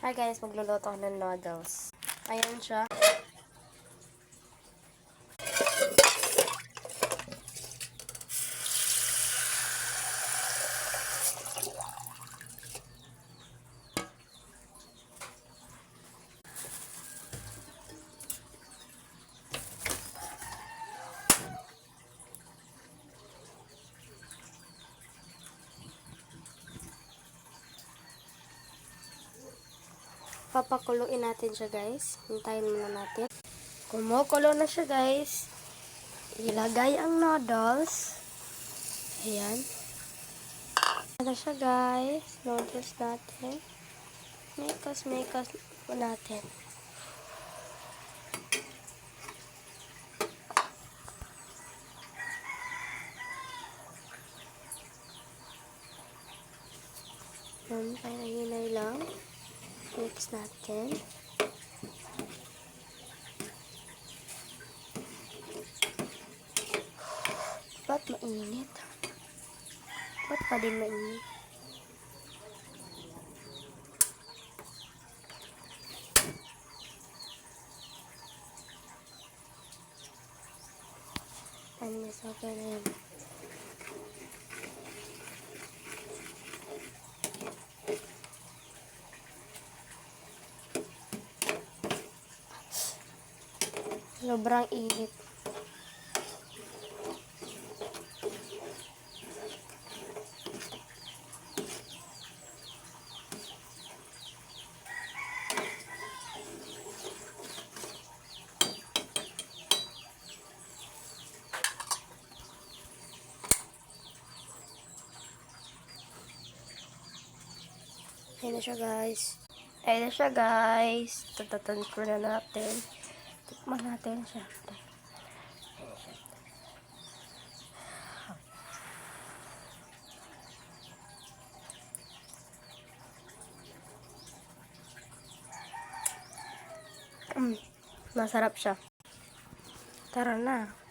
Hi guys, magluluto ako ng noodles. Ayan siya. Papakuluin natin siya guys. Hintayin muna natin. Kumukulo na siya guys. Ilagay ang noodles. Ayan. Ano siya guys. Noodles natin. Mekas natin. Ayan. Hinay lang. Mix natin. Ba't mainit? Ba't pa din mainit? Ano sa akin na yan? Sobrang init. Ayan na siya guys. Ayan na siya guys. Tatatansper na natin. Tikman natin siya. Masarap siya. Tara na.